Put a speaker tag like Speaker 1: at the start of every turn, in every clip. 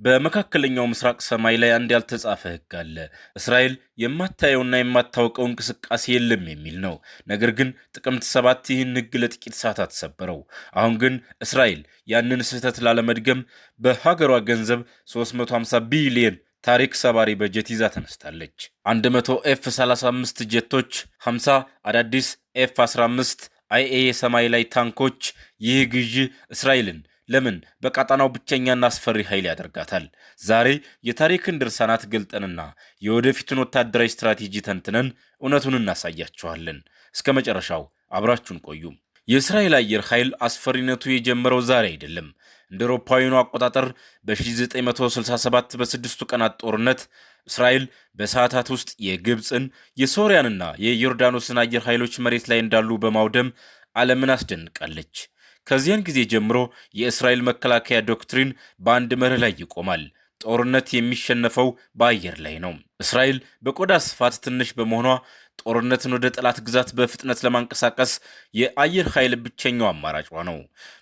Speaker 1: በመካከለኛው ምስራቅ ሰማይ ላይ አንድ ያልተጻፈ ሕግ አለ። እስራኤል የማታየውና የማታውቀው እንቅስቃሴ የለም የሚል ነው። ነገር ግን ጥቅምት 7 ይህን ሕግ ለጥቂት ሰዓታት ሰበረው። አሁን ግን እስራኤል ያንን ስህተት ላለመድገም በሀገሯ ገንዘብ 350 ቢሊዮን ታሪክ ሰባሪ በጀት ይዛ ተነስታለች። 100 ኤፍ-35 ጀቶች፣ 50 አዳዲስ ኤፍ-15 አይኤ የሰማይ ላይ ታንኮች። ይህ ግዢ እስራኤልን ለምን በቀጣናው ብቸኛና አስፈሪ ኃይል ያደርጋታል? ዛሬ የታሪክን ድርሳናት ገልጠንና የወደፊቱን ወታደራዊ ስትራቴጂ ተንትነን እውነቱን እናሳያችኋለን። እስከ መጨረሻው አብራችሁን ቆዩ። የእስራኤል አየር ኃይል አስፈሪነቱ የጀመረው ዛሬ አይደለም። እንደ አውሮፓውያኑ አቆጣጠር በ1967 በስድስቱ ቀናት ጦርነት እስራኤል በሰዓታት ውስጥ የግብፅን የሶሪያንና የዮርዳኖስን አየር ኃይሎች መሬት ላይ እንዳሉ በማውደም ዓለምን አስደንቃለች። ከዚያን ጊዜ ጀምሮ የእስራኤል መከላከያ ዶክትሪን በአንድ መርህ ላይ ይቆማል። ጦርነት የሚሸነፈው በአየር ላይ ነው። እስራኤል በቆዳ ስፋት ትንሽ በመሆኗ ጦርነትን ወደ ጠላት ግዛት በፍጥነት ለማንቀሳቀስ የአየር ኃይል ብቸኛው አማራጯ ነው።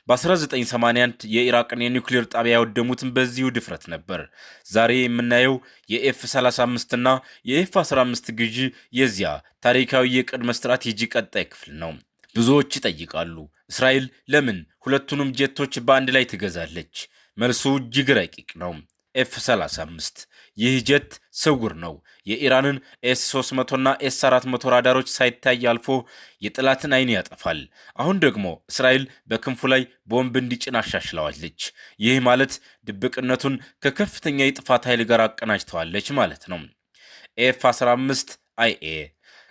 Speaker 1: በ1981 የኢራቅን የኒውክሌር ጣቢያ ያወደሙትን በዚሁ ድፍረት ነበር። ዛሬ የምናየው የኤፍ-35 እና የኤፍ-15 ግዢ የዚያ ታሪካዊ የቅድመ ስትራቴጂ ቀጣይ ክፍል ነው። ብዙዎች ይጠይቃሉ፣ እስራኤል ለምን ሁለቱንም ጄቶች በአንድ ላይ ትገዛለች? መልሱ እጅግ ረቂቅ ነው። ኤፍ-35 ይህ ጄት ስውር ነው። የኢራንን ኤስ-300 እና ኤስ-400 ራዳሮች ሳይታይ አልፎ የጠላትን አይን ያጠፋል። አሁን ደግሞ እስራኤል በክንፉ ላይ ቦምብ እንዲጭን አሻሽለዋለች። ይህ ማለት ድብቅነቱን ከከፍተኛ የጥፋት ኃይል ጋር አቀናጅተዋለች ማለት ነው። ኤፍ-15 አይኤ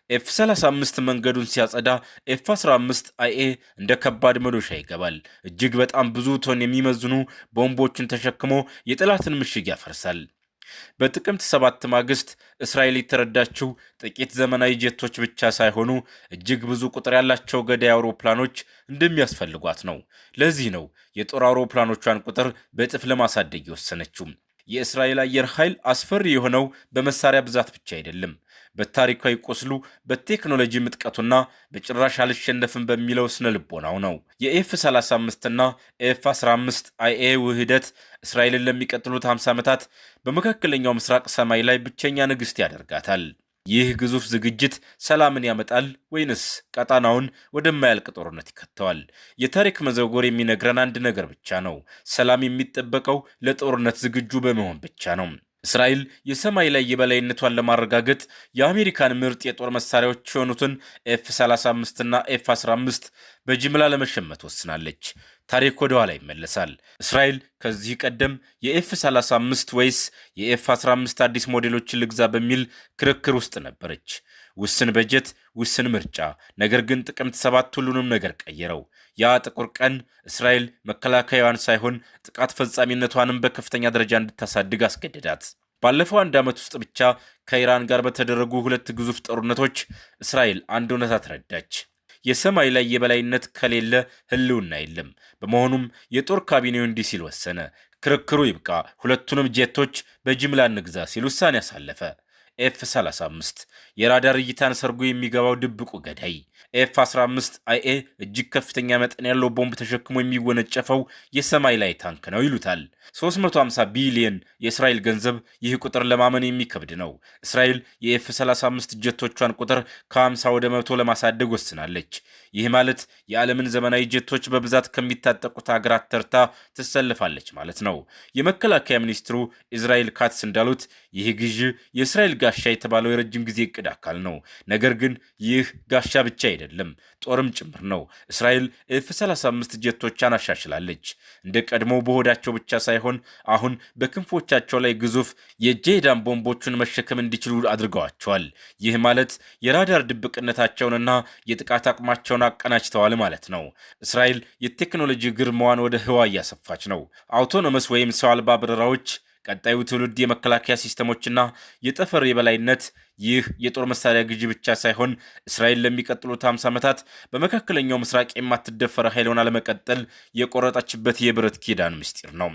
Speaker 1: ኤፍ-35 መንገዱን ሲያጸዳ ኤፍ-15 አይኤ እንደ ከባድ መዶሻ ይገባል። እጅግ በጣም ብዙ ቶን የሚመዝኑ ቦምቦችን ተሸክሞ የጠላትን ምሽግ ያፈርሳል። በጥቅምት 7 ማግስት እስራኤል የተረዳችው ጥቂት ዘመናዊ ጄቶች ብቻ ሳይሆኑ እጅግ ብዙ ቁጥር ያላቸው ገዳይ አውሮፕላኖች እንደሚያስፈልጓት ነው። ለዚህ ነው የጦር አውሮፕላኖቿን ቁጥር በእጥፍ ለማሳደግ የወሰነችው። የእስራኤል አየር ኃይል አስፈሪ የሆነው በመሳሪያ ብዛት ብቻ አይደለም፣ በታሪካዊ ቁስሉ፣ በቴክኖሎጂ ምጥቀቱና በጭራሽ አልሸነፍም በሚለው ስነ ልቦናው ነው። የኤፍ-35 እና ኤፍ-15 አይኤ ውህደት እስራኤልን ለሚቀጥሉት 50 ዓመታት በመካከለኛው ምስራቅ ሰማይ ላይ ብቸኛ ንግሥት ያደርጋታል። ይህ ግዙፍ ዝግጅት ሰላምን ያመጣል ወይንስ ቀጣናውን ወደማያልቅ ጦርነት ይከተዋል? የታሪክ መዘጎር የሚነግረን አንድ ነገር ብቻ ነው። ሰላም የሚጠበቀው ለጦርነት ዝግጁ በመሆን ብቻ ነው። እስራኤል የሰማይ ላይ የበላይነቷን ለማረጋገጥ የአሜሪካን ምርጥ የጦር መሳሪያዎች የሆኑትን ኤፍ-35 እና ኤፍ-15 በጅምላ ለመሸመት ወስናለች። ታሪክ ወደ ኋላ ይመለሳል። እስራኤል ከዚህ ቀደም የኤፍ-35 ወይስ የኤፍ-15 አዲስ ሞዴሎችን ልግዛ በሚል ክርክር ውስጥ ነበረች። ውስን በጀት፣ ውስን ምርጫ። ነገር ግን ጥቅምት 7 ሁሉንም ነገር ቀየረው። ያ ጥቁር ቀን እስራኤል መከላከያዋን ሳይሆን ጥቃት ፈጻሚነቷንም በከፍተኛ ደረጃ እንድታሳድግ አስገደዳት። ባለፈው አንድ ዓመት ውስጥ ብቻ ከኢራን ጋር በተደረጉ 2 ግዙፍ ጦርነቶች እስራኤል አንድ እውነታ ተረዳች። የሰማይ ላይ የበላይነት ከሌለ ህልውና የለም። በመሆኑም የጦር ካቢኔው እንዲህ ሲል ወሰነ። ክርክሩ ይብቃ፣ ሁለቱንም ጄቶች በጅምላ እንግዛ ሲል ውሳኔ አሳለፈ። ኤፍ-35 የራዳር እይታን ሰርጎ የሚገባው ድብቁ ገዳይ። ኤፍ-15 አይኤ እጅግ ከፍተኛ መጠን ያለው ቦምብ ተሸክሞ የሚወነጨፈው የሰማይ ላይ ታንክ ነው ይሉታል። 350 ቢሊዮን የእስራኤል ገንዘብ። ይህ ቁጥር ለማመን የሚከብድ ነው። እስራኤል የኤፍ-35 ጀቶቿን ቁጥር ከ50 ወደ 100 ለማሳደግ ወስናለች። ይህ ማለት የዓለምን ዘመናዊ ጀቶች በብዛት ከሚታጠቁት ሀገራት ተርታ ትሰልፋለች ማለት ነው። የመከላከያ ሚኒስትሩ ኢዝራኤል ካትስ እንዳሉት ይህ ግዢ የእስራኤል ጋሻ የተባለው የረጅም ጊዜ እቅድ አካል ነው። ነገር ግን ይህ ጋሻ ብቻ አይደለም፣ ጦርም ጭምር ነው። እስራኤል ኤፍ-35 ጀቶቿን አሻሽላለች። እንደ ቀድሞ በሆዳቸው ብቻ ሳይሆን አሁን በክንፎቻቸው ላይ ግዙፍ የጄዳን ቦምቦቹን መሸከም እንዲችሉ አድርገዋቸዋል። ይህ ማለት የራዳር ድብቅነታቸውንና የጥቃት አቅማቸውን አቀናጅተዋል ማለት ነው። እስራኤል የቴክኖሎጂ ግርማዋን ወደ ህዋ እያሰፋች ነው። አውቶኖመስ ወይም ሰው አልባ በረራዎች፣ ቀጣዩ ትውልድ የመከላከያ ሲስተሞችና የጠፈር የበላይነት። ይህ የጦር መሳሪያ ግዢ ብቻ ሳይሆን እስራኤል ለሚቀጥሉት 50 ዓመታት በመካከለኛው ምስራቅ የማትደፈረ ኃይል ሆና ለመቀጠል የቆረጠችበት የብረት ኪዳን ምስጢር ነው።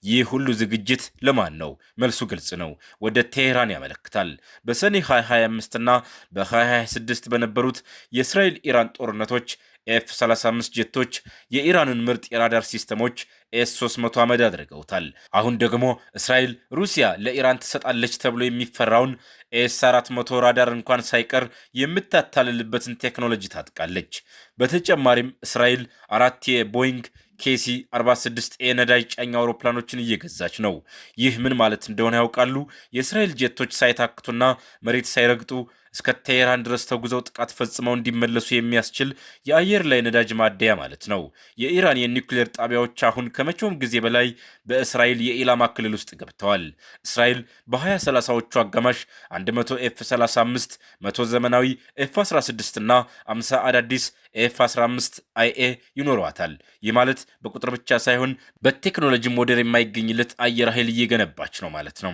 Speaker 1: ይህ ሁሉ ዝግጅት ለማን ነው? መልሱ ግልጽ ነው። ወደ ቴሄራን ያመለክታል። በሰኔ 2025 እና በ2026 በነበሩት የእስራኤል ኢራን ጦርነቶች ኤፍ-35 ጀቶች የኢራንን ምርጥ የራዳር ሲስተሞች ኤስ-300 አመድ አድርገውታል። አሁን ደግሞ እስራኤል ሩሲያ ለኢራን ትሰጣለች ተብሎ የሚፈራውን ኤስ-400 ራዳር እንኳን ሳይቀር የምታታልልበትን ቴክኖሎጂ ታጥቃለች። በተጨማሪም እስራኤል 4 የቦይንግ ኬሲ 46 ነዳጅ ጫኝ አውሮፕላኖችን እየገዛች ነው። ይህ ምን ማለት እንደሆነ ያውቃሉ? የእስራኤል ጄቶች ሳይታክቱና መሬት ሳይረግጡ እስከ ቴሄራን ድረስ ተጉዘው ጥቃት ፈጽመው እንዲመለሱ የሚያስችል የአየር ላይ ነዳጅ ማደያ ማለት ነው። የኢራን የኒውክሌር ጣቢያዎች አሁን ከመቼውም ጊዜ በላይ በእስራኤል የኢላማ ክልል ውስጥ ገብተዋል። እስራኤል በ2030ዎቹ አጋማሽ 100 ኤፍ-35፣ 100 ዘመናዊ ኤፍ-16 እና 50 አዳዲስ ኤፍ-15 አይኤ ይኖረዋታል። ይህ ማለት በቁጥር ብቻ ሳይሆን በቴክኖሎጂም ወደር የማይገኝለት አየር ኃይል እየገነባች ነው ማለት ነው።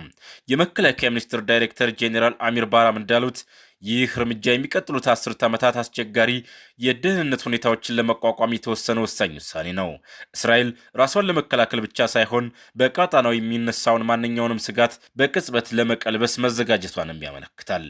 Speaker 1: የመከላከያ ሚኒስቴር ዳይሬክተር ጄኔራል አሚር ባራም እንዳሉት ይህ እርምጃ የሚቀጥሉት 10 ዓመታት አስቸጋሪ የደህንነት ሁኔታዎችን ለመቋቋም የተወሰነ ወሳኝ ውሳኔ ነው። እስራኤል ራሷን ለመከላከል ብቻ ሳይሆን በቀጣናው የሚነሳውን ማንኛውንም ስጋት በቅጽበት ለመቀልበስ መዘጋጀቷንም ያመለክታል።